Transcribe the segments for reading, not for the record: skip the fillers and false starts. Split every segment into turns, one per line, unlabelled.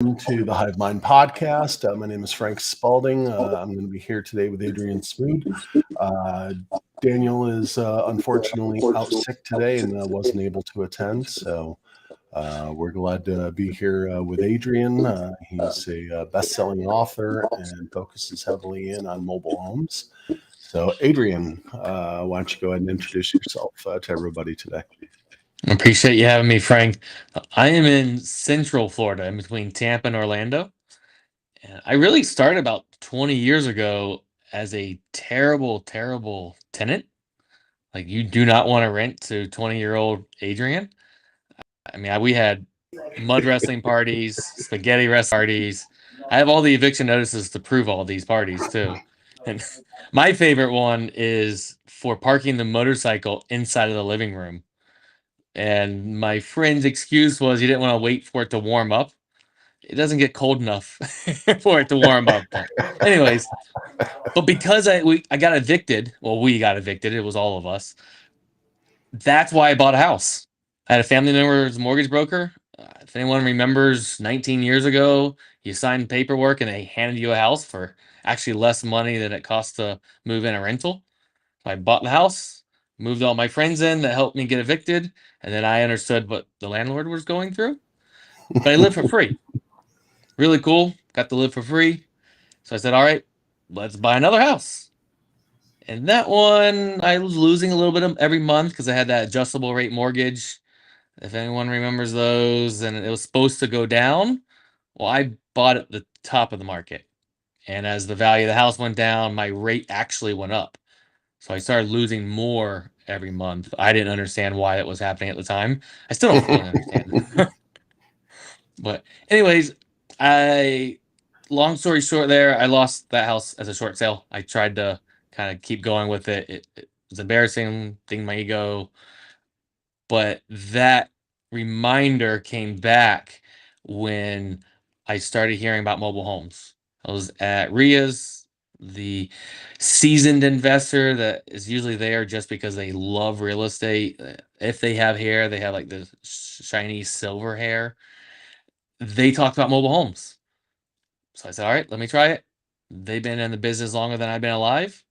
To the Hive Mind podcast. My name is Frank Spalding. I'm going to be here today with Adrien Smude. Uh, Daniel is unfortunately out sick today and wasn't able to attend. So we're glad to be here with Adrien. He's a best-selling author and focuses heavily in on mobile homes. So Adrien, why don't you go ahead and introduce yourself to everybody today?
I appreciate you having me, Frank. I am in Central Florida, in between Tampa and Orlando. And I really started about 20 years ago as a terrible, terrible tenant. Like, you do not want to rent to 20-year-old Adrian. We had mud wrestling parties, spaghetti wrestling parties. I have all the eviction notices to prove all these parties, too. And my favorite one is for parking the motorcycle inside of the living room. And my friend's excuse was he didn't want to wait for it to warm up. It doesn't get cold enough for it to warm up. But anyways, but because I got evicted, well, we got evicted. It was all of us. That's why I bought a house. I had a family member who's a mortgage broker. If anyone remembers, 19 years ago, you signed paperwork and they handed you a house for actually less money than it cost to move in a rental. So I bought the house, moved all my friends in that helped me get evicted, and then I understood what the landlord was going through. But I live for free. Really cool. Got to live for free. So I said, all right, let's buy another house. And that one, I was losing a little bit of every month because I had that adjustable rate mortgage. If anyone remembers those, and it was supposed to go down. Well, I bought at the top of the market. And as the value of the house went down, my rate actually went up. So I started losing more every month. I didn't understand why that was happening at the time. I still don't fully understand. But anyways, I long story short there, I lost that house as a short sale. I tried to kind of keep going with it. It was embarrassing, thing my ego. But that reminder came back when I started hearing about mobile homes. I was at RIA's, the seasoned investor that is usually there just because they love real estate. If they have hair, they have like the shiny silver hair. They talked about mobile homes. So I said, all right, let me try it. They've been in the business longer than I've been alive.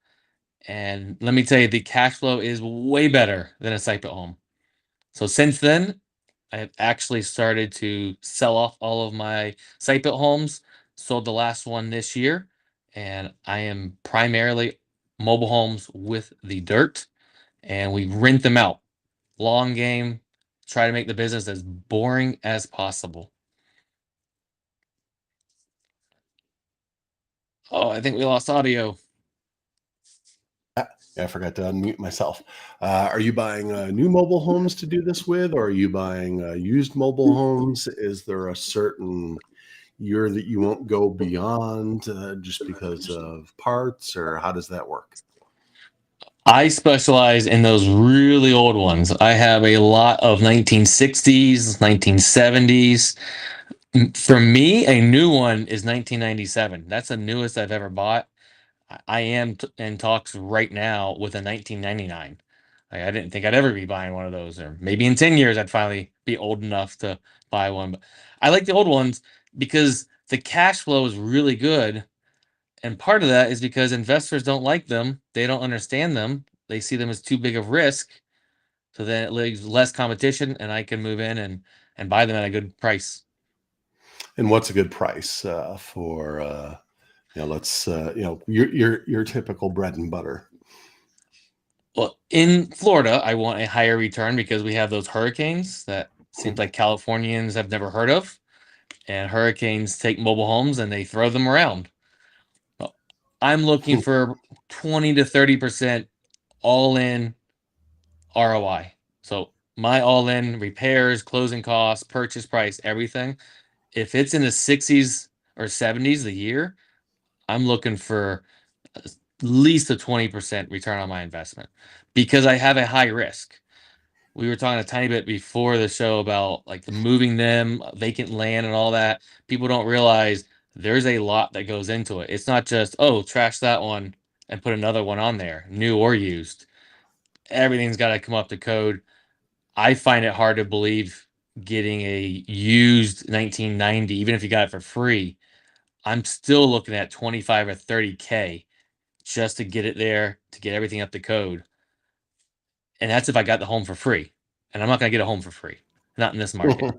And let me tell you, the cash flow is way better than a site home. So since then, I have actually started to sell off all of my site built homes, sold the last one this year, and I am primarily mobile homes with the dirt, and we rent them out. Long game, try to make the business as boring as possible. Oh, I think we lost audio.
Yeah, I forgot to unmute myself. Are you buying new mobile homes to do this with, or are you buying used mobile homes? Is there a certain year that you won't go beyond just because of parts, or how does that work?
I specialize in those really old ones. I have a lot of 1960s, 1970s. For me, a new one is 1997. That's the newest I've ever bought. I am in talks right now with a 1999. I didn't think I'd ever be buying one of those, or maybe in 10 years I'd finally be old enough to buy one. But I like the old ones because the cash flow is really good. And part of that is because investors don't like them. They don't understand them. They see them as too big of risk. So then it leaves less competition, and I can move in and buy them at a good price.
And what's a good price for let's your typical bread and butter?
Well, in Florida, I want a higher return because we have those hurricanes that seems like Californians have never heard of. And hurricanes take mobile homes and they throw them around. Well, I'm looking for 20 to 30% all in ROI. So my all in repairs, closing costs, purchase price, everything. If it's in the 60s or 70s a year, I'm looking for at least a 20% return on my investment because I have a high risk. We were talking a tiny bit before the show about like the moving them, vacant land, and all that. People don't realize there's a lot that goes into it. It's not just, oh, trash that one and put another one on there, new or used. Everything's got to come up to code. I find it hard to believe getting a used 1990, even if you got it for free, I'm still looking at 25 or 30K just to get it there, to get everything up to code. And that's if I got the home for free. And I'm not going to get a home for free, not in this market.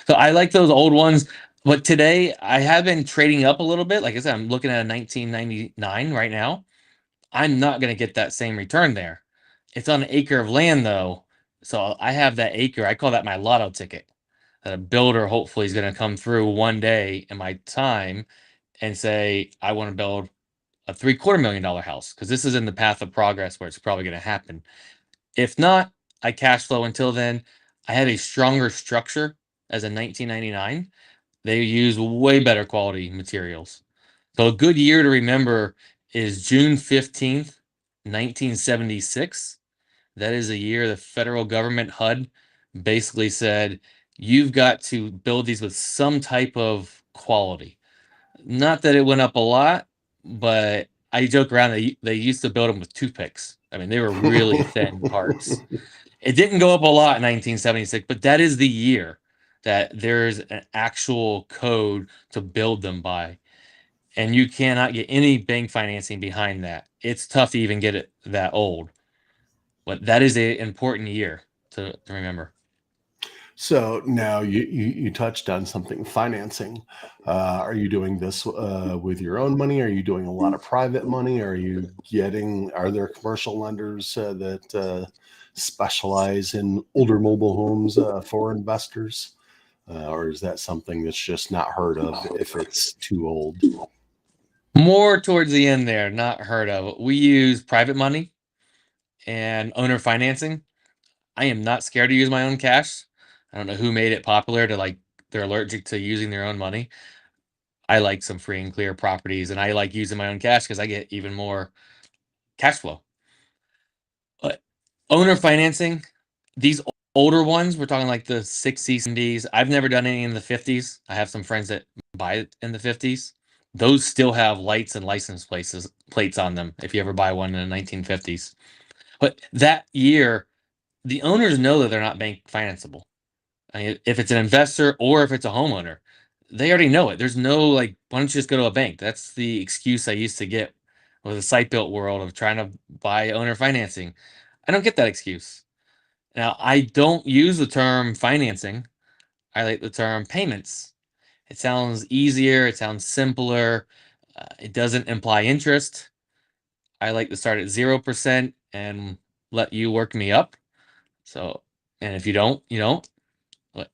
So I like those old ones. But today I have been trading up a little bit. Like I said, I'm looking at a 1999 right now. I'm not going to get that same return there. It's on an acre of land though. So I have that acre. I call that my lotto ticket. That a builder hopefully is going to come through one day in my time and say, I want to build a $750,000 house because this is in the path of progress where it's probably going to happen. If not, I cash flow until then. I have a stronger structure as a 1999. They use way better quality materials. So a good year to remember is June 15th, 1976. That is a year the federal government HUD basically said, you've got to build these with some type of quality. Not that it went up a lot, but I joke around they used to build them with toothpicks. I mean, they were really thin parts. It didn't go up a lot in 1976, but that is the year that there's an actual code to build them by. And you cannot get any bank financing behind that. It's tough to even get it that old. But that is an important year to remember.
So now you touched on something, financing. Are you doing this with your own money? Are you doing a lot of private money? Are there commercial lenders that specialize in older mobile homes for investors? Or is that something that's just not heard of if it's too old?
More towards the end there, not heard of. We use private money and owner financing. I am not scared to use my own cash. I don't know who made it popular to like they're allergic to using their own money. I like some free and clear properties and I like using my own cash because I get even more cash flow. But owner financing, these older ones, we're talking like the 60s, 70s. I've never done any in the 50s. I have some friends that buy it in the 50s. Those still have lights and license plates on them if you ever buy one in the 1950s. But that year, the owners know that they're not bank financeable. I mean, if it's an investor or if it's a homeowner, they already know it. There's no like, why don't you just go to a bank? That's the excuse I used to get with the site built world of trying to buy owner financing. I don't get that excuse. Now, I don't use the term financing. I like the term payments. It sounds easier, it sounds simpler, it doesn't imply interest. I like to start at 0% and let you work me up. So, and if you don't, you don't. But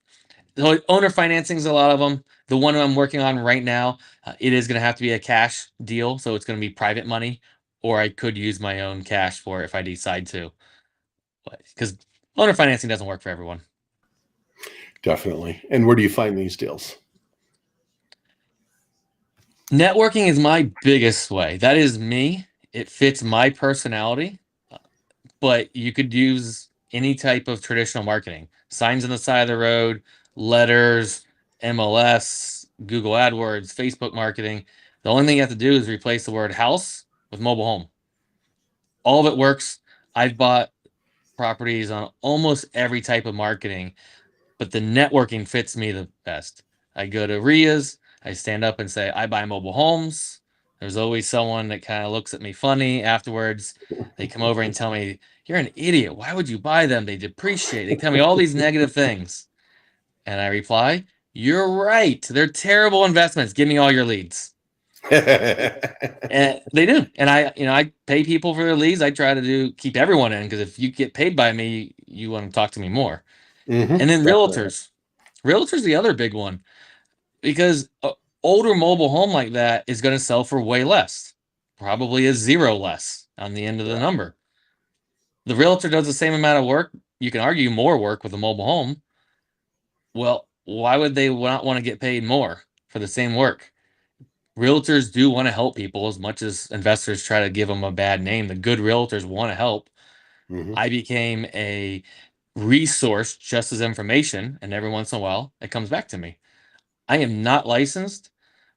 so owner financing is a lot of them. The one I'm working on right now, it is going to have to be a cash deal, so it's going to be private money, or I could use my own cash for it if I decide to. Because owner financing doesn't work for everyone.
Definitely. And where do you find these deals?
Networking is my biggest way. That is me. It fits my personality, but you could use any type of traditional marketing. Signs on the side of the road, letters, MLS, Google AdWords, Facebook marketing. The only thing you have to do is replace the word house with mobile home. All of it works. I've bought properties on almost every type of marketing, but the networking fits me the best. I go to RIAs, I stand up and say, I buy mobile homes. There's always someone that kind of looks at me funny afterwards. They come over and tell me, you're an idiot. Why would you buy them? They depreciate. They tell me all these negative things. And I reply, you're right. They're terrible investments. Give me all your leads. And they do. And I pay people for their leads. I try to keep everyone in because if you get paid by me, you want to talk to me more. And then
Definitely.
realtors the other big one because a older mobile home like that is going to sell for way less, probably a zero less on the end of the
Yeah.
number. The realtor does the same amount of work. You can argue more work with a mobile home. Well, why would they not want to get paid more for the same work? Realtors do want to help people as much as investors try to give them a bad name. The good realtors want to help.
Hmm.
I became a resource just as information, and every once in a while, it comes back to me. I am not licensed,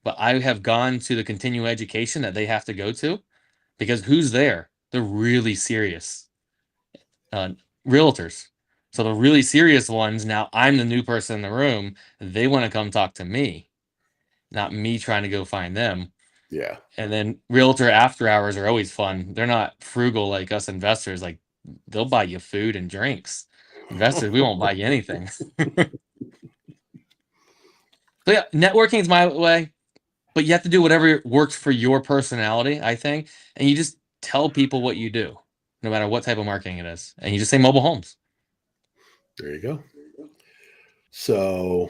but I have gone to the continuing education that they have to go to because who's there? They're really serious. Uh, Realtors. So the really serious ones, now I'm the new person in the room. They want to come talk to me, not me trying to go find them.
Yeah.
And then realtor after hours are always fun. They're not frugal like us investors. Like they'll buy you food and drinks. Investors, we won't buy you anything. So yeah, networking is my way, but you have to do whatever works for your personality, I think. And you just tell people what you do, no matter what type of marketing it is. And you just say mobile homes.
There you go. So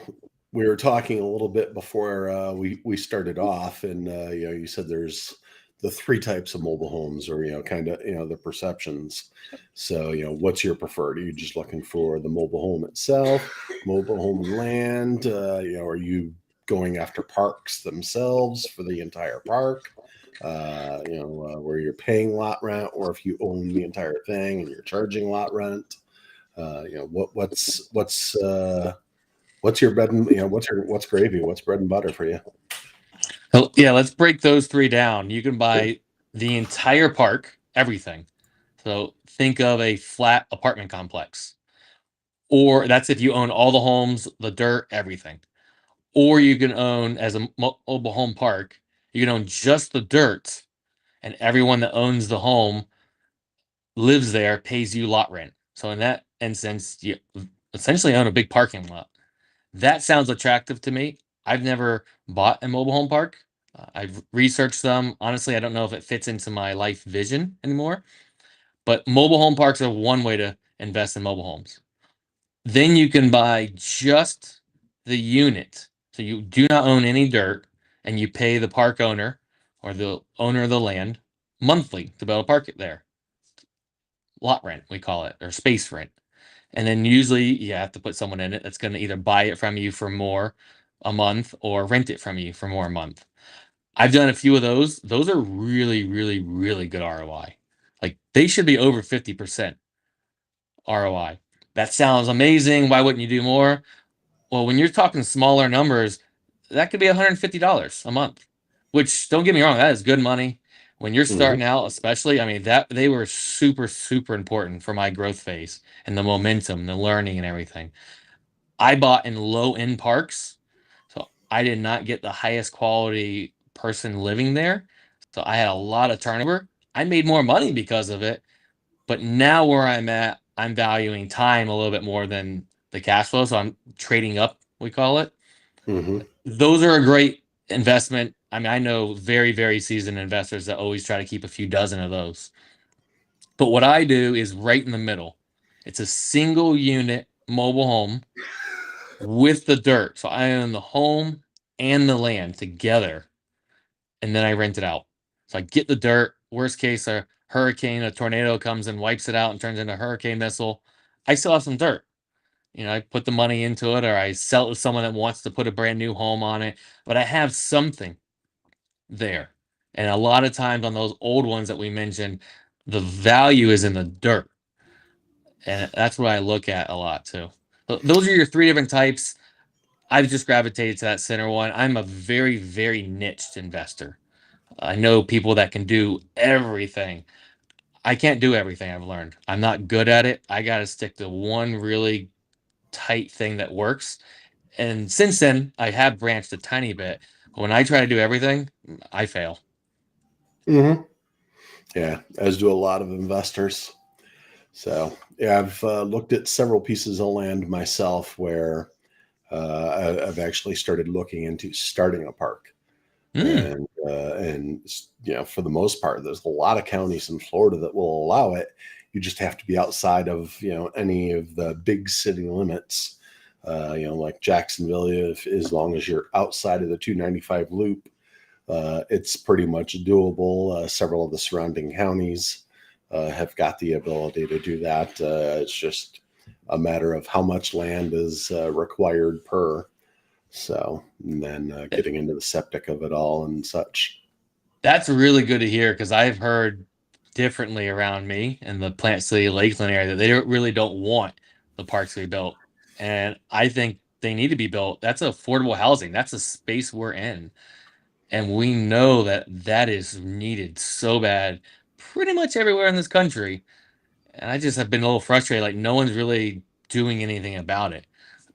we were talking a little bit before we started off, and you said there's the three types of mobile homes, or kind of the perceptions. So what's your preferred? Are you just looking for the mobile home itself, mobile home and land? Are you going after parks themselves for the entire park? Where you're paying lot rent, or if you own the entire thing and you're charging lot rent. What's your bread and what's gravy? What's bread and butter for you?
So yeah, let's break those three down. You can buy the entire park, everything. So think of a flat apartment complex, or that's if you own all the homes, the dirt, everything. Or you can own as a mobile home park, you can own just the dirt, and everyone that owns the home lives there, pays you lot rent. So in that instance, you essentially own a big parking lot. That sounds attractive to me. I've never bought a mobile home park. I've researched them. Honestly, I don't know if it fits into my life vision anymore. But mobile home parks are one way to invest in mobile homes. Then you can buy just the unit. So you do not own any dirt, and you pay the park owner or the owner of the land monthly to be able to park it there. Lot rent, we call it, or space rent. And then usually you have to put someone in it that's going to either buy it from you for more a month or rent it from you for more a month. I've done a few of those. Those are really, really, really good ROI. Like they should be over 50% ROI. That sounds amazing. Why wouldn't you do more? Well, when you're talking smaller numbers, that could be $150 a month, which don't get me wrong, that is good money. When you're
Hmm.
starting out, especially, I mean, that they were super, super important for my growth phase and the momentum, the learning and everything. I bought in low end parks, so I did not get the highest quality person living there. So I had a lot of turnover. I made more money because of it, but now where I'm at, I'm valuing time a little bit more than the cash flow. So I'm trading up, we call it.
Hmm.
Those are a great investment. I mean, I know very, very seasoned investors that always try to keep a few dozen of those. But what I do is right in the middle. It's a single unit mobile home with the dirt. So I own the home and the land together, and then I rent it out. So I get the dirt. Worst case, a hurricane, a tornado comes and wipes it out and turns into a hurricane missile. I still have some dirt. I put the money into it, or I sell it to someone that wants to put a brand new home on it. But I have something there. And a lot of times on those old ones that we mentioned, the value is in the dirt. And that's what I look at a lot too. So those are your three different types. I've just gravitated to that center one. I'm a very, very niched investor. I know people that can do everything. I can't do everything, I've learned. I'm not good at it. I got to stick to one really tight thing that works. And since then, I have branched a tiny bit. When I try to do everything, I fail.
Hmm. Yeah, as do a lot of investors. So yeah, I've looked at several pieces of land myself where I've actually started looking into starting a park.
Mm.
And for the most part, there's a lot of counties in Florida that will allow it. You just have to be outside of any of the big city limits. Like Jacksonville, if as long as you're outside of the 295 loop, it's pretty much doable. Several of the surrounding counties have got the ability to do that. It's just a matter of how much land is required per. So, and then getting into the septic of it all and such.
That's really good to hear because I've heard differently around me in the Plant City Lakeland area that they really don't want the parks to be built. And I think they need to be built. That's affordable housing. That's a space we're in. And we know that that is needed so bad pretty much everywhere in this country. And I just have been a little frustrated. Like, no one's really doing anything about it.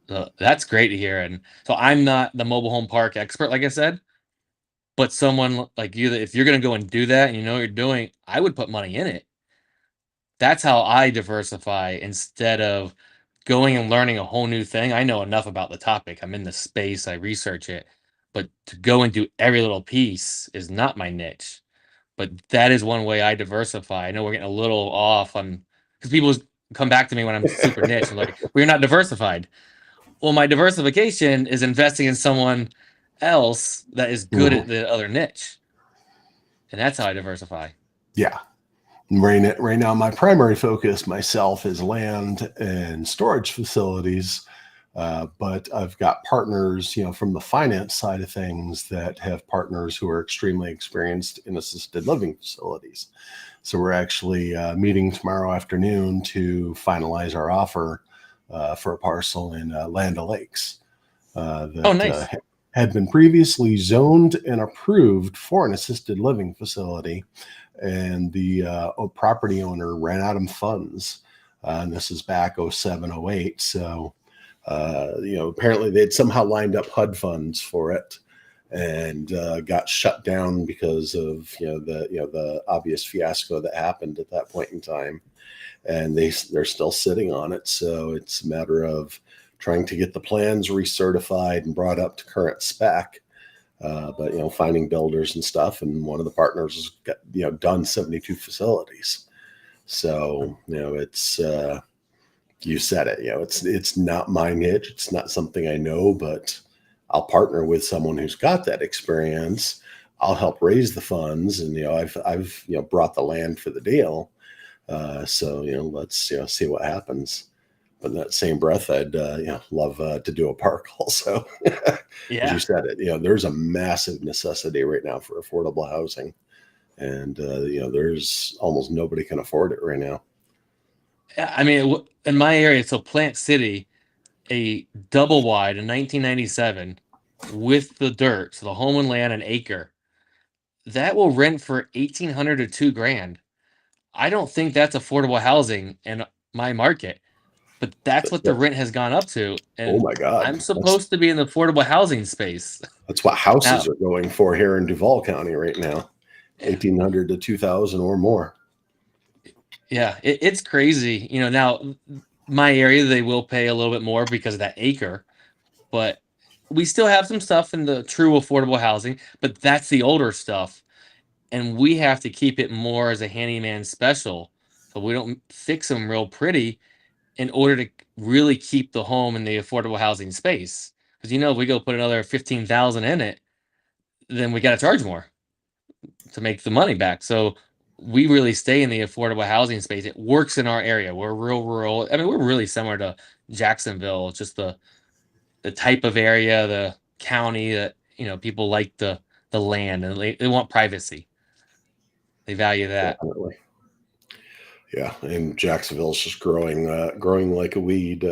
So that's great to hear. And so I'm not the mobile home park expert, like I said, but someone like you, that if you're going to go and do that and you know what you're doing, I would put money in it. That's how I diversify instead of going and learning a whole new thing. I know enough about the topic. I'm in the space, I research it. But to go and do every little piece is not my niche. But that is one way I diversify. I know we're getting a little off on because people come back to me when I'm super niche and like, well, you're not diversified. Well, my diversification is investing in someone else that is good at the other niche. And that's how I diversify.
Yeah. Right now, my primary focus myself is land and storage facilities. But I've got partners, from the finance side of things that have partners who are extremely experienced in assisted living facilities. So we're actually meeting tomorrow afternoon to finalize our offer for a parcel in Land O'Lakes that
Nice.
had been previously zoned and approved for an assisted living facility. And the property owner ran out of funds. And this is back 07, 08. So, apparently they'd somehow lined up HUD funds for it and got shut down because of, the obvious fiasco that happened at that point in time. And they're still sitting on it. So it's a matter of trying to get the plans recertified and brought up to current spec. But finding builders and stuff, and one of the partners has got, done 72 facilities. So it's you said it. It's not my niche. It's not something I know, but I'll partner with someone who's got that experience. I'll help raise the funds, and I've brought the land for the deal. So let's see what happens. But in that same breath, I'd love to do a park also. As you said it, there's a massive necessity right now for affordable housing, and there's almost nobody can afford it right now.
I mean, in my area, so Plant City, a double wide in 1997 with the dirt, so the home and land, an acre, that will rent for 1,800 to $2,000. I don't think that's affordable housing in my market, but that's what the rent has gone up to.
Oh
And
my God,
I'm supposed to be in the affordable housing space.
that's what houses
Now,
are going for here in Duval County right now,
yeah,
1,800 to 2,000 or more.
yeah, it's crazy. Now my area, they will pay a little bit more because of that acre, but we still have some stuff in the true affordable housing, but that's the older stuff. And we have to keep it more as a handyman special. So we don't fix them real pretty in order to really keep the home in the affordable housing space. Because if we go put another 15,000 in it, then we got to charge more to make the money back. So we really stay in the affordable housing space. It works in our area. We're real rural. I mean, we're really similar to Jacksonville. It's just the type of area, the county that people like the land, and they want privacy. They value that.
Definitely. Yeah, and Jacksonville's just growing like a weed.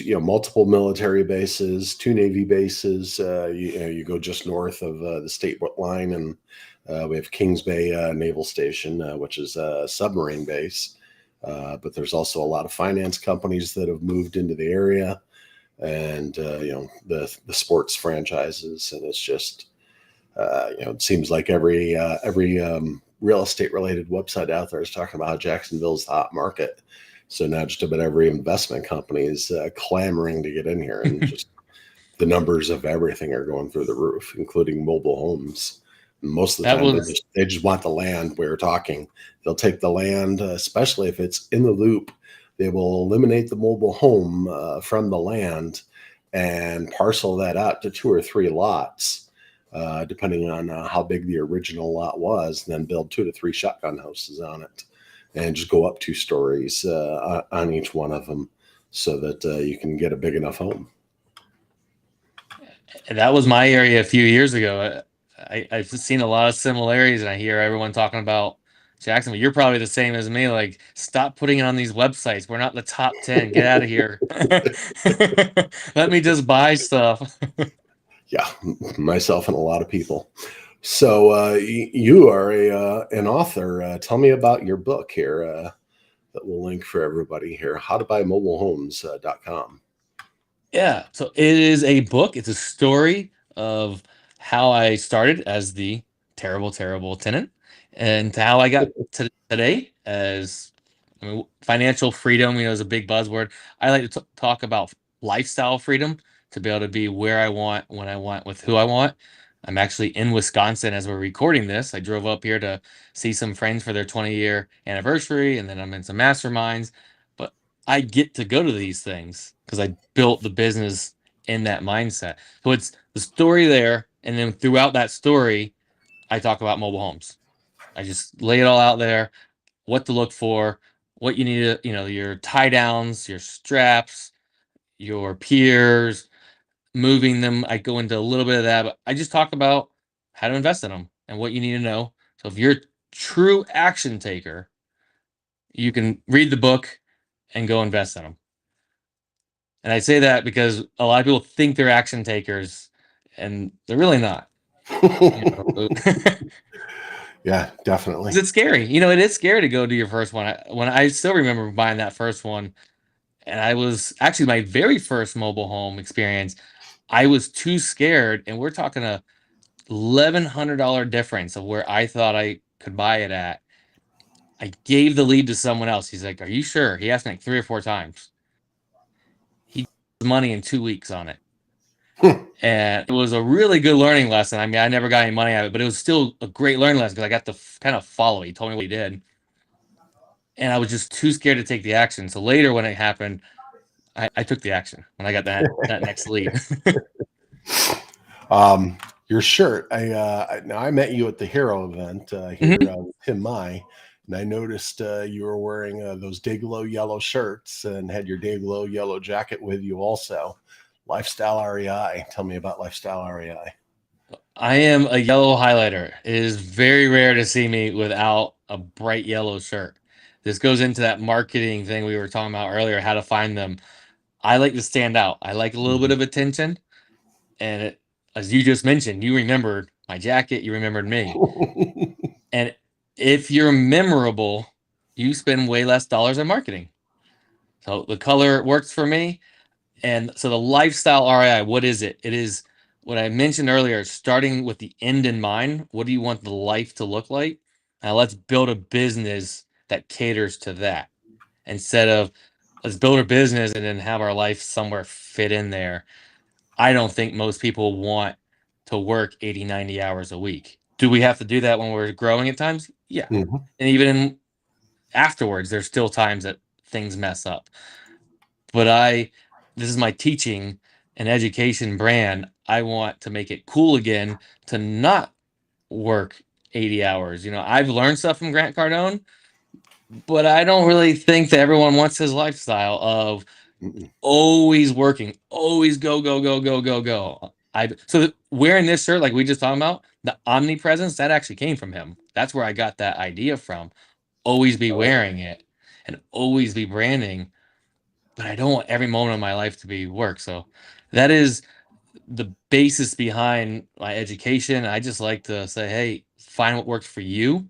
Multiple military bases, 2 Navy bases. You go just north of the state line, and we have Kings Bay Naval Station, which is a submarine base. But there's also a lot of finance companies that have moved into the area, and the sports franchises, and it's just it seems like every real estate related website out there is talking about how Jacksonville's the hot market. So now just about every investment company is clamoring to get in here, and just the numbers of everything are going through the roof, including mobile homes. Most of the
That
time,
was
they just want the land. We were talking. They'll take the land, especially if it's in the loop. They will eliminate the mobile home from the land and parcel that out to 2 or 3 lots, depending on how big the original lot was, and then build 2 to 3 shotgun houses on it, and just go up 2 stories on each one of them, so that you can get a big enough home.
that was my area a few years ago. I've seen a lot of similarities, and I hear everyone talking about Jacksonville. You're probably the same as me. Like, stop putting it on these websites. We're not in the top 10. Get out of here. Let me just buy stuff.
Yeah, myself and a lot of people. So you are an author. Tell me about your book here that we'll link for everybody here. Howtobuymobilehomes.com.
Yeah. So it is a book. It's a story of how I started as the terrible, terrible tenant and to how I got to today as financial freedom, is a big buzzword. I like to talk about lifestyle freedom to be able to be where I want, when I want, with who I want. I'm actually in Wisconsin as we're recording this. I drove up here to see some friends for their 20-year anniversary, and then I'm in some masterminds. But I get to go to these things because I built the business in that mindset. So it's the story there, and then throughout that story, I talk about mobile homes. I just lay it all out there, what to look for, what you need to, your tie downs, your straps, your piers, moving them. I go into a little bit of that, but I just talk about how to invest in them and what you need to know. So if you're a true action taker, you can read the book and go invest in them. And I say that because a lot of people think they're action takers and they're really not.
Yeah, definitely.
It's scary. It is scary to go do your first one. When I still remember buying that first one, and I was actually my very first mobile home experience. I was too scared, and we're talking a $1,100 difference of where I thought I could buy it at. I gave the lead to someone else. He's like, "Are you sure?" He asked me like 3 or 4 times. He got money in 2 weeks on it. And it was a really good learning lesson. I mean, I never got any money out of it, but it was still a great learning lesson because I got to kind of follow. He told me what he did. And I was just too scared to take the action. So later when it happened, I took the action when I got that next lead.
Your shirt. I met you at the Hero event here with Tim Mai, and I noticed you were wearing those Dayglow yellow shirts and had your Dayglow yellow jacket with you also. Lifestyle REI. Tell me about Lifestyle REI.
I am a yellow highlighter. It is very rare to see me without a bright yellow shirt. This goes into that marketing thing we were talking about earlier, how to find them. I like to stand out. I like a little bit of attention. And as you just mentioned, you remembered my jacket, you remembered me. And if you're memorable, you spend way less dollars on marketing. So the color works for me. And so the lifestyle ROI, what is it? It is what I mentioned earlier, starting with the end in mind. What do you want the life to look like? Now let's build a business that caters to that instead of let's build a business and then have our life somewhere fit in there. I don't think most people want to work 80, 90 hours a week. Do we have to do that when we're growing at times? Yeah. And even afterwards, there's still times that things mess up. But this is my teaching and education brand. I want to make it cool again to not work 80 hours. I've learned stuff from Grant Cardone, but I don't really think that everyone wants his lifestyle of always working, always go, go, go, go, go, go. So wearing this shirt, like we just talked about, the omnipresence, that actually came from him. That's where I got that idea from. Always be wearing it and always be branding. But I don't want every moment of my life to be work. So that is the basis behind my education. I just like to say, hey, find what works for you.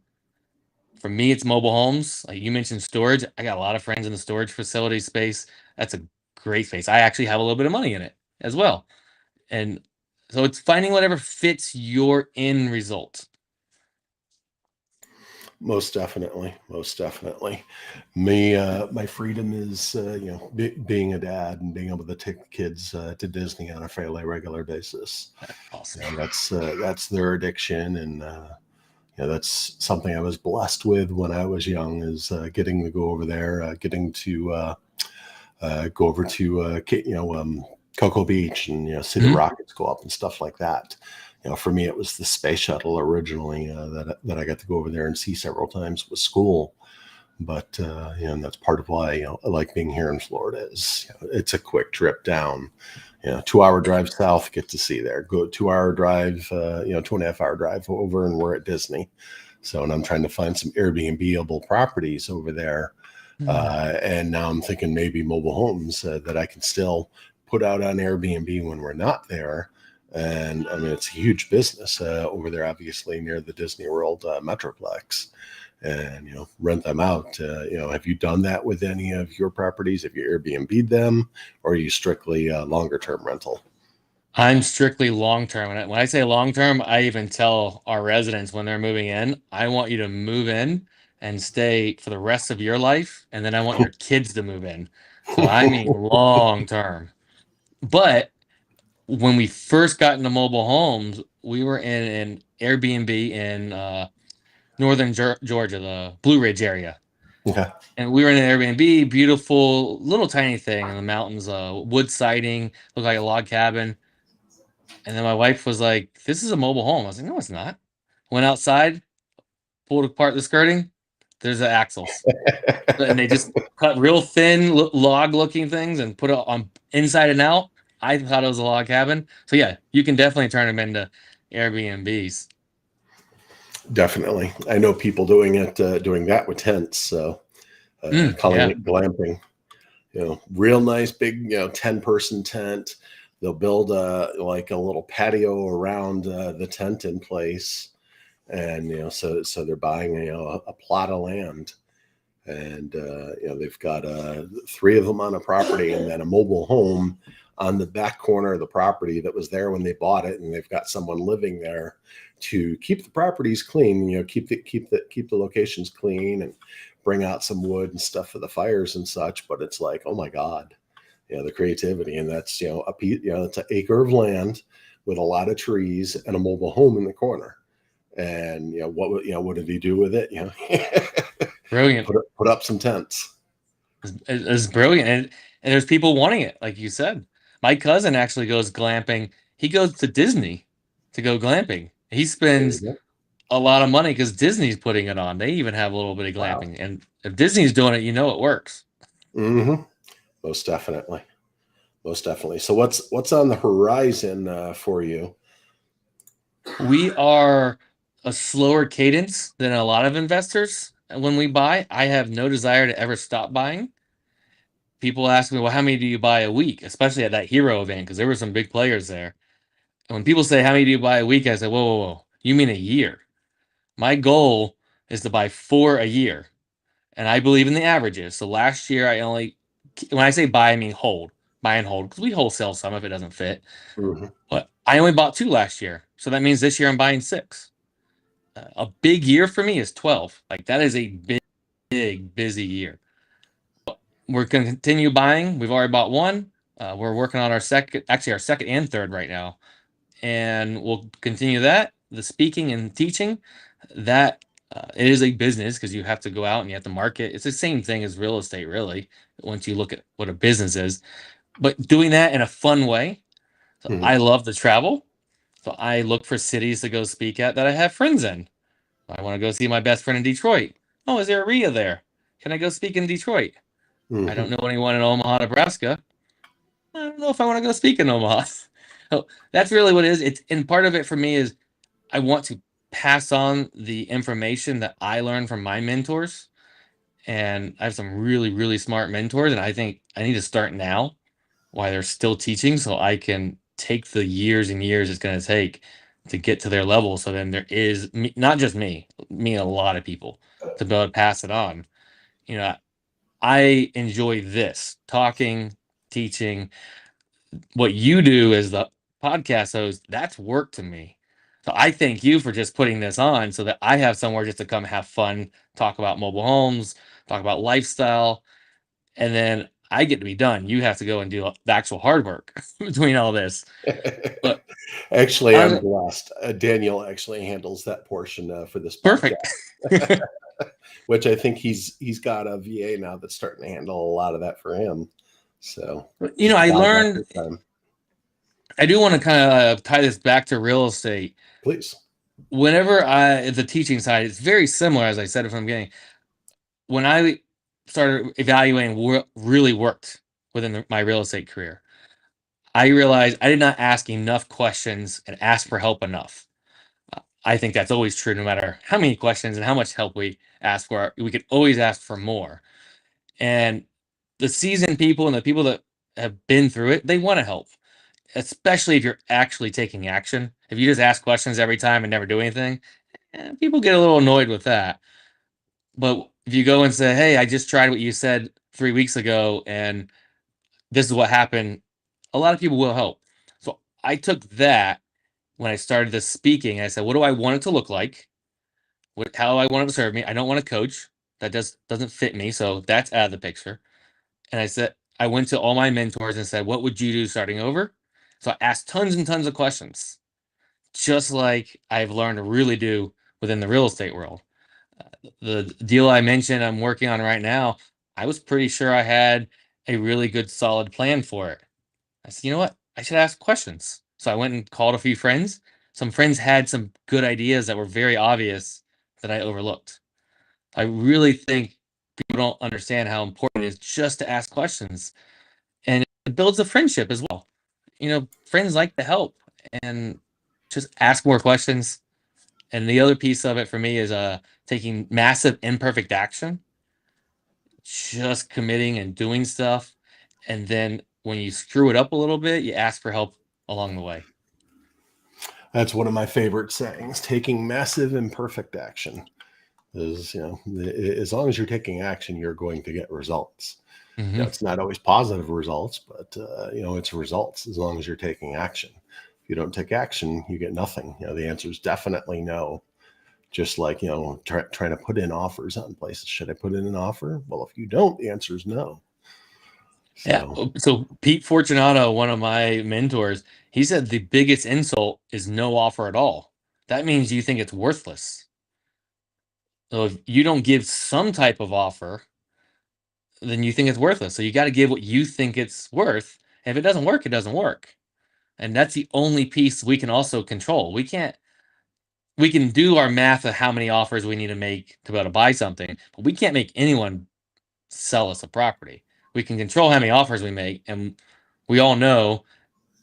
For me, it's mobile homes. Like you mentioned storage. I got a lot of friends in the storage facility space. That's a great space. I actually have a little bit of money in it as well. And so it's finding whatever fits your end result.
Most definitely. My freedom is being a dad and being able to take the kids to Disney on a fairly regular basis.
Awesome.
That's their addiction, and that's something I was blessed with when I was young, is getting to go over there, getting to go over to Cocoa Beach and see the rockets go up and stuff like that. For me, it was the space shuttle originally that I got to go over there and see several times with school. But and that's part of why I like being here in Florida. Is it's a quick trip down. 2-hour drive south, get to see there. Go 2-hour drive, 2.5-hour drive over, and we're at Disney. So, and I'm trying to find some Airbnb-able properties over there. And now I'm thinking maybe mobile homes that I can still put out on Airbnb when we're not there, And I mean, it's a huge business over there, obviously near the Disney World Metroplex. And rent them out. Have you done that with any of your properties? Have you Airbnb'd them, or are you strictly longer term rental?
I'm strictly long term. When I say long term, I even tell our residents when they're moving in, I want you to move in and stay for the rest of your life, and then I want your kids to move in. So I mean long term. But when we first got into mobile homes, we were in an Airbnb in northern Georgia, the Blue Ridge area.
Okay.
And we were in an Airbnb, beautiful little tiny thing in the mountains, wood siding, looked like a log cabin. And then my wife was like, "This is a mobile home." I was like, "No, it's not." Went outside, pulled apart the skirting. There's the axles, and they just cut real thin log-looking things and put it on inside and out. I thought it was a log cabin. So yeah, you can definitely turn them into Airbnbs.
Definitely. I know people doing that with tents. So calling
Yeah.
it glamping. Real nice big 10-person tent. They'll build like a little patio around the tent in place, and so they're buying a plot of land, and they've got three of them on a property, and then a mobile home on the back corner of the property that was there when they bought it, and they've got someone living there to keep the properties clean, keep the locations clean, and bring out some wood and stuff for the fires and such. But it's like, oh my god, the creativity. And that's it's an acre of land with a lot of trees and a mobile home in the corner. And what did he do with it?
Brilliant.
Put up some tents.
It's brilliant. And there's people wanting it, like you said. My cousin actually goes glamping. He goes to Disney to go glamping. He
There you
spends
go.
a lot of money because Disney's putting it on. They even have a little bit of
Wow.
glamping. And if Disney's doing it, it works.
Mm-hmm. Most definitely. Most definitely. So what's on the horizon for you?
We are a slower cadence than a lot of investors. When we buy, I have no desire to ever stop buying. People ask me, well, how many do you buy a week? Especially at that hero event, because there were some big players there. And when people say, how many do you buy a week? I say, whoa, whoa, whoa. You mean a year? My goal is to buy four a year. And I believe in the averages. So last year, when I say buy, I mean hold, buy and hold, because we wholesale some if it doesn't fit.
Mm-hmm.
But I only bought two last year. So that means this year I'm buying six. A big year for me is 12. Like that is a big, busy year. We're going to continue buying. We've already bought one. We're working on our second and third right now. And we'll continue that. The speaking and teaching, that it is a business because you have to go out and you have to market. It's the same thing as real estate, really, once you look at what a business is. But doing that in a fun way. So
Mm-hmm.
I love to travel. So I look for cities to go speak at that I have friends in. I want to go see my best friend in Detroit. Oh, is there a RIA there? Can I go speak in Detroit? I
Mm-hmm.
don't know anyone in Omaha, Nebraska. I don't know if I want to go speak in Omaha. So that's really what it is. And part of it for me is I want to pass on the information that I learned from my mentors. And I have some really, really smart mentors. And I think I need to start now while they're still teaching so I can take the years and years it's going to take to get to their level. So then there is not just me and a lot of people to be able to pass it on. You know, I enjoy this talking, teaching. What you do as the podcast host, that's work to me. So I thank you for just putting this on so that I have somewhere just to come have fun, talk about mobile homes, talk about lifestyle, and then I get to be done. You have to go and do the actual hard work between all this. But
Actually, I'm
honestly,
blessed. Daniel actually handles that portion for this
perfect.
podcast, which I think he's got a VA now that's starting to handle a lot of that for him. So just
I
buys up
learned,
his time.
I do want to kind of tie this back to real estate.
Please.
Whenever the teaching side, it's very similar, as I said from the beginning. When I started evaluating what really worked within my real estate career, I realized I did not ask enough questions and ask for help enough. I think that's always true, no matter how many questions and how much help we ask for. We could always ask for more. And the seasoned people and the people that have been through it, they want to help. especially if you're actually taking action. If you just ask questions every time and never do anything, people get a little annoyed with that. But if you go and say, "Hey, I just tried what you said 3 weeks ago, and this is what happened," a lot of people will help. So I took that when I started this speaking. I said, "What do I want it to look like? How I want it to serve me? I don't want to coach. That doesn't fit me. So that's out of the picture." And I went to all my mentors and said, "What would you do starting over?" So I asked tons and tons of questions, just like I've learned to really do within the real estate world. The deal I mentioned I'm working on right now, I was pretty sure I had a really good solid plan for it. I said, you know what? I should ask questions. So I went and called a few friends. Some friends had some good ideas that were very obvious that I overlooked. I really think people don't understand how important it is just to ask questions. And it builds a friendship as well. Friends like to help and just ask more questions. And the other piece of it for me is taking massive imperfect action, just committing and doing stuff. And then when you screw it up a little bit, you ask for help along the way.
That's one of my favorite sayings: taking massive imperfect action. Is, as long as you're taking action, you're going to get results.
Hmm.
It's not always positive results, but it's results as long as you're taking action. If you don't take action, you get nothing. The answer is definitely no. Just like, trying to put in offers on places. Should I put in an offer? Well, if you don't, the answer is no.
Yeah.
So
So Pete Fortunato, one of my mentors, he said the biggest insult is no offer at all. That means you think it's worthless. So if you don't give some type of offer, then you think it's worthless. So you got to give what you think it's worth. And if it doesn't work, it doesn't work. And that's the only piece we can also control. We can do our math of how many offers we need to make to be able to buy something, but we can't make anyone sell us a property. We can control how many offers we make, and we all know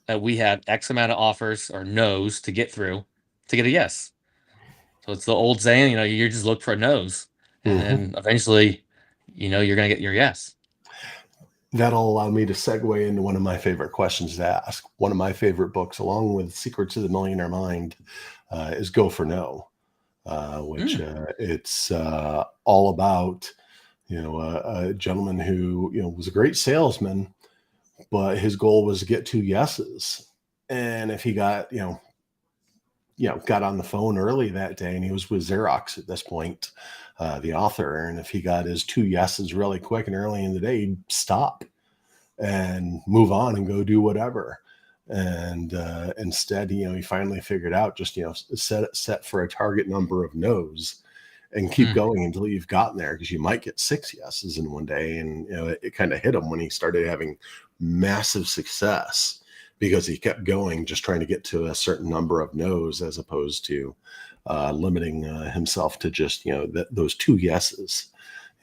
that we have X amount of offers or no's to get through to get a yes. So it's the old saying, you just look for a no's, and
mhm.
then eventually, you're gonna get your yes.
That'll allow me to segue into one of my favorite questions to ask. One of my favorite books, along with Secrets of the Millionaire Mind, is Go for No, which
Mm,
it's all about a gentleman who was a great salesman, but his goal was to get two yeses. And if he got on the phone early that day, and he was with Xerox at this point, the author, and if he got his two yeses really quick and early in the day, he'd stop and move on and go do whatever. And instead, he finally figured out, just set for a target number of no's and keep
mm,
going until you've gotten there, because you might get six yeses in one day. And it kind of hit him when he started having massive success, because he kept going, just trying to get to a certain number of no's, as opposed to limiting himself to just those two yeses.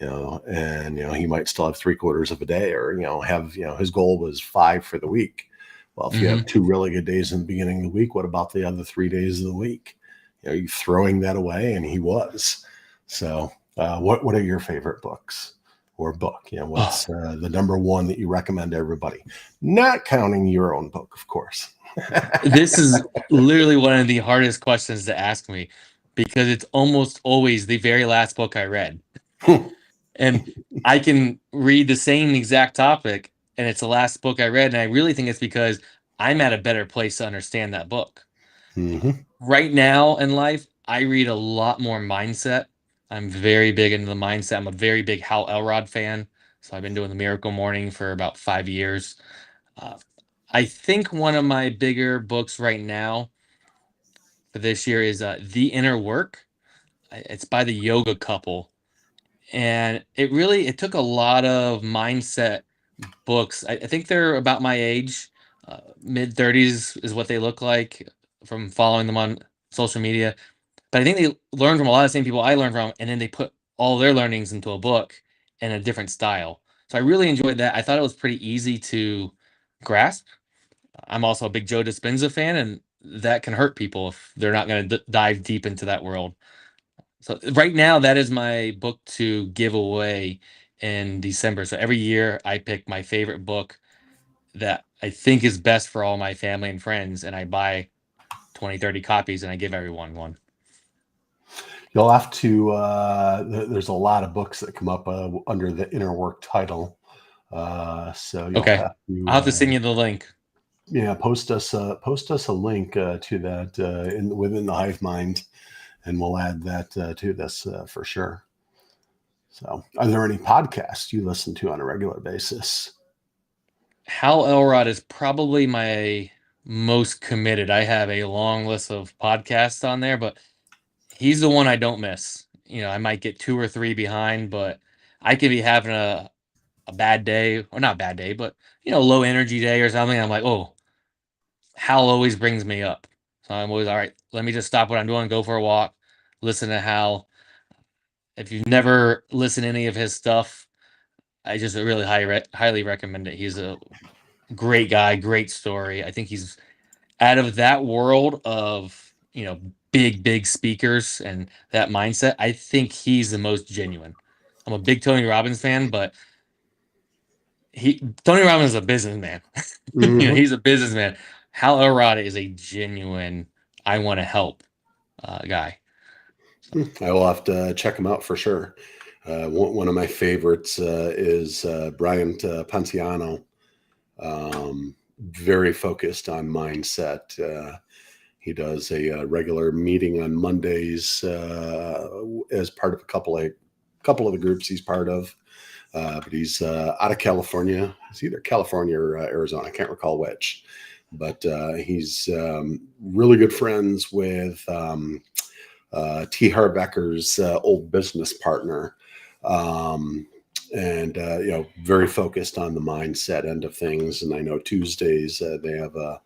And he might still have three quarters of a day, or have his goal was five for the week. Well, if you have
hmm.
two really good days in the beginning of the week, what about the other 3 days of the week? You throwing that away, and he was. So, what are your favorite books or book?
Oh,
What's the number one that you recommend to everybody? Not counting your own book, of course.
this is literally one of the hardest questions to ask me because it's almost always the very last book I read. And I can read the same exact topic and it's the last book I read. And I really think it's because I'm at a better place to understand that book.
Mm-hmm.
Right now in life, I read a lot more mindset. I'm very big into the mindset. I'm a very big Hal Elrod fan. So I've been doing the Miracle Morning for about 5 years. Uh, I think one of my bigger books right now for this year is The Inner Work. It's by the yoga couple. And it took a lot of mindset books. I think they're about my age. Mid 30s is what they look like from following them on social media. But I think they learned from a lot of the same people I learned from, and then they put all their learnings into a book in a different style. So I really enjoyed that. I thought it was pretty easy to grasp. I'm also a big Joe Dispenza fan, and that can hurt people if they're not going to dive deep into that world. So right now, that is my book to give away in December. So every year, I pick my favorite book that I think is best for all my family and friends, and I buy 20, 30 copies and I give everyone one.
You'll have to. There's a lot of books that come up under the inner work title, so you'll
Okay.
have
I'll have to
to.
send you the link.
Yeah, post us a link to that within the Hive Mind, and we'll add that to this for sure. So, are there any podcasts you listen to on a regular basis?
Hal Elrod is probably my most committed. I have a long list of podcasts on there, but he's the one I don't miss. I might get 2 or 3 behind, but I could be having a bad day, or not bad day, but low energy day or something. I'm like, oh, Hal always brings me up. So I'm always all right. Let me just stop what I'm doing, go for a walk, listen to Hal. If you've never listened to any of his stuff, I just really highly recommend it. He's a great guy, great story. I think he's out of that world of big speakers and that mindset. I think he's the most genuine. I'm a big Tony Robbins fan, but Tony Robbins is a businessman.
Mm-hmm.
He's a businessman. Hal Elrod is a genuine, I want to help guy.
I will have to check them out for sure. One of my favorites is Brian Ponziano. Very focused on mindset. He does a regular meeting on Mondays as part of a couple of the groups he's part of. But he's out of California. It's either California or Arizona. I can't recall which. But he's really good friends with T. Harbecker's old business partner. And very focused on the mindset end of things. And I know Tuesdays they have a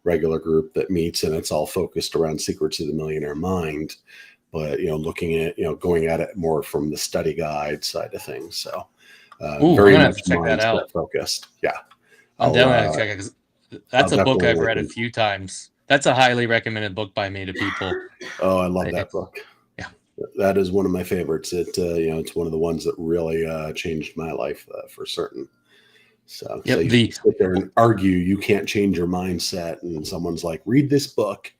regular group that meets, and it's all focused around Secrets of the Millionaire Mind. But looking at going at it more from the study guide side of things. So
Ooh, I'm
very
gonna have
much
to check that out.
mindset focused. Yeah,
I'm definitely gonna check it because
I'll
that's a book
definitely
I've
link
read a
them.
few times. That's a highly recommended book by me to people.
Oh, I love that book.
Yeah,
that is one of my favorites. It's one of the ones that really changed my life for certain. So,
yep.
you sit there and argue you can't change your mindset, and someone's like, "Read this book."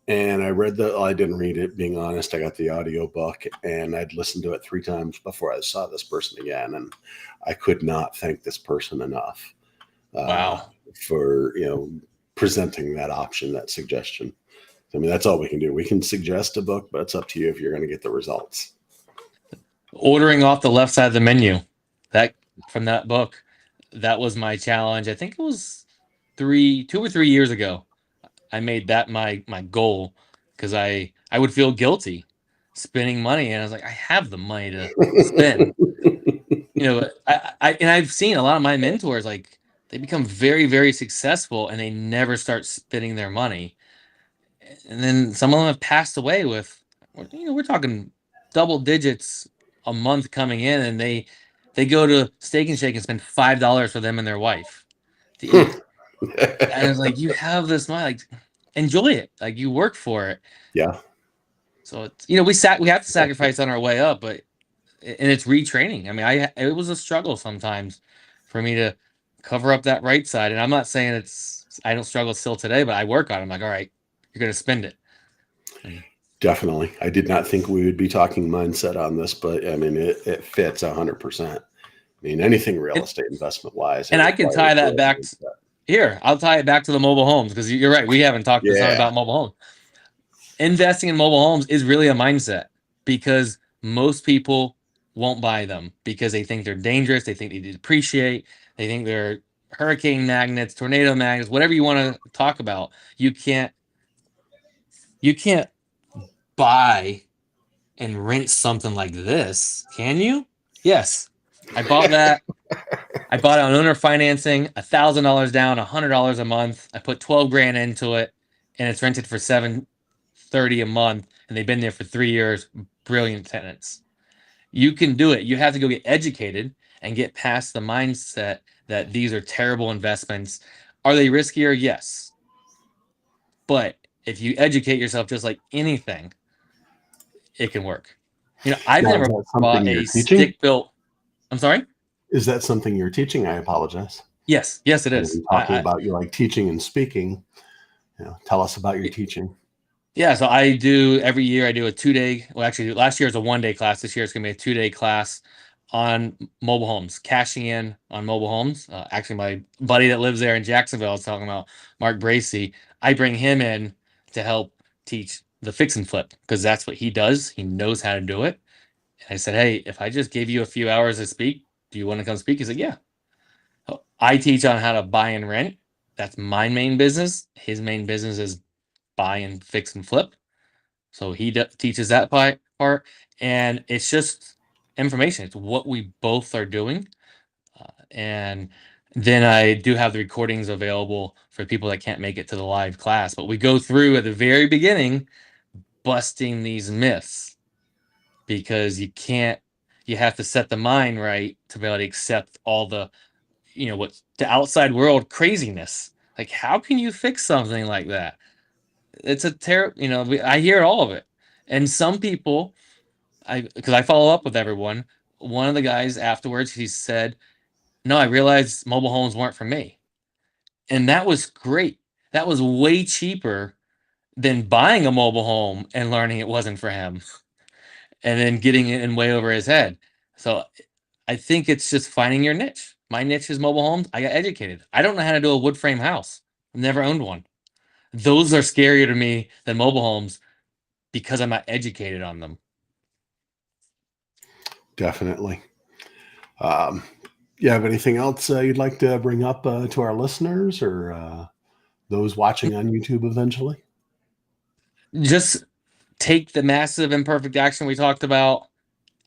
And I didn't read it, being honest. I got the audio book, and I'd listened to it 3 times before I saw this person again. And I could not thank this person enough
Wow.
for, presenting that option, that suggestion. I mean, that's all we can do. We can suggest a book, but it's up to you if you're going to get the results.
Ordering off the left side of the menu, from that book, that was my challenge. I think it was 2 or 3 years ago. I made that my goal because I would feel guilty spending money, and I was like, I have the money to spend. I've seen a lot of my mentors, like, they become very, very successful and they never start spending their money. And then some of them have passed away with, we're talking double digits a month coming in, and they go to Steak and Shake and spend $5 for them and their wife to eat. And it's like, you have this money, like, enjoy it. Like, you work for it.
Yeah.
So it's, we have to sacrifice on our way up, but it's retraining. I mean, it was a struggle sometimes for me to cover up that right side. And I'm not saying I don't struggle still today, but I work on it. I'm like, all right, you're going to spend it.
Definitely. I did not think we would be talking mindset on this, but I mean, it fits 100%. I mean, anything real estate investment wise.
And I can tie that back here. I'll tie it back to the mobile homes, because you're right. We haven't talked a ton about mobile homes. Investing in mobile homes is really a mindset, because most people won't buy them because they think they're dangerous. They think they depreciate. They think they're hurricane magnets, tornado magnets, whatever you want to talk about. You can't buy and rent something like this, can you? Yes. I bought that. I bought it on owner financing, $1,000 down, $100 a month. I put 12 grand into it, and it's rented for $730 a month, and they've been there for 3 years. Brilliant tenants. You can do it. You have to go get educated and get past the mindset that these are terrible investments. Are they riskier? Yes. But if you educate yourself, just like anything, it can work. I've
Now,
never bought a stick-built. I'm sorry?
Is that something you're teaching? I apologize.
Yes, yes, it is.
Talking about you like teaching and speaking, tell us about your teaching.
Yeah, so I do every year. I do a 2 day. Well, actually, last year was a 1 day class. This year it's gonna be a 2 day class on mobile homes, cashing in on mobile homes. Actually, my buddy that lives there in Jacksonville, I was talking about, Mark Bracy. I bring him in to help teach the fix and flip because that's what he does. He knows how to do it. And I said, hey, if I just gave you a few hours to speak, do you want to come speak? He said, yeah. So I teach on how to buy and rent. That's my main business. His main business is buy and fix and flip. So he teaches that part, and it's just information. It's what we both are doing, and then I do have the recordings available for people that can't make it to the live class. But we go through at the very beginning, busting these myths because you can't. You have to set the mind right to be able to accept all the, what the outside world craziness. Like, how can you fix something like that? It's a terrible. I hear all of it, and some people, because I follow up with everyone. One of the guys afterwards, he said, "No, I realized mobile homes weren't for me," and that was great. That was way cheaper than buying a mobile home and learning it wasn't for him, and then getting it in way over his head. So I think it's just finding your niche. My niche is mobile homes. I got educated. I don't know how to do a wood frame house. I've never owned one. Those are scarier to me than mobile homes because I'm not educated on them.
Definitely. You have anything else you'd like to bring up to our listeners or those watching on YouTube eventually?
Just take the massive imperfect action we talked about,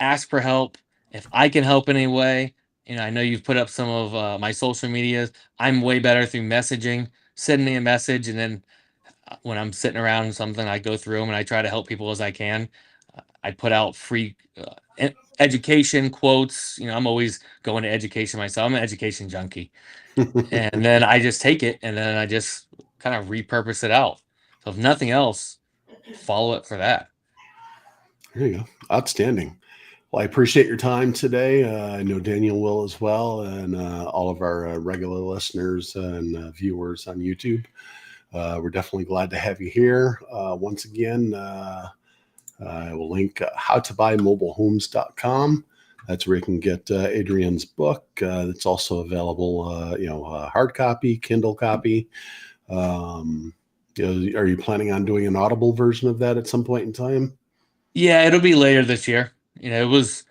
ask for help. If I can help in any way, I know you've put up some of my social medias. I'm way better through messaging. Send me a message, and then when I'm sitting around something, I go through them and I try to help people as I can. I put out free education quotes. I'm always going to education myself. I'm an education junkie. And then I just take it and then I just kind of repurpose it out. So if nothing else, follow it for that.
There you go. Outstanding. Well, I appreciate your time today. I know Daniel will as well, and all of our regular listeners and viewers on YouTube. We're definitely glad to have you here. Once again, I will link howtobuymobilehomes.com. That's where you can get Adrien's book. It's also available, hard copy, Kindle copy. Are you planning on doing an Audible version of that at some point in time?
Yeah, it'll be later this year. It was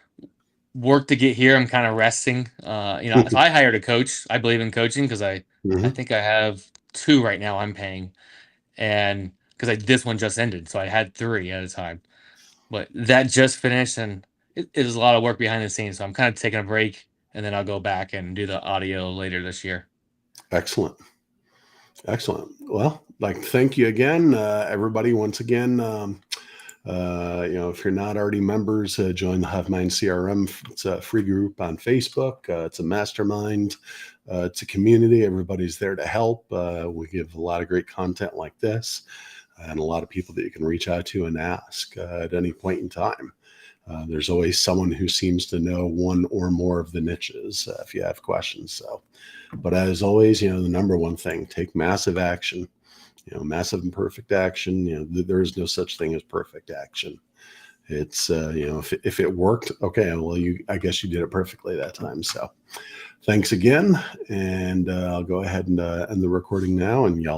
work to get here. I'm kind of resting. So I hired a coach. I believe in coaching because I
Mhm.
think I have two right now I'm paying, and because this one just ended, so I had three at a time. But that just finished, and it is a lot of work behind the scenes. So I'm kind of taking a break, and then I'll go back and do the audio later this year.
Excellent. Excellent. Well, thank you again, everybody. Once again, if you're not already members, join the HiveMind CRM. It's a free group on Facebook. It's a mastermind. It's a community. Everybody's there to help. We give a lot of great content like this, and a lot of people that you can reach out to and ask at any point in time. There's always someone who seems to know one or more of the niches if you have questions. So, but as always, the number one thing, take massive action. Massive and perfect action. There is no such thing as perfect action. It's if it worked, okay, well, I guess you did it perfectly that time. So, thanks again, and I'll go ahead and end the recording now, and y'all.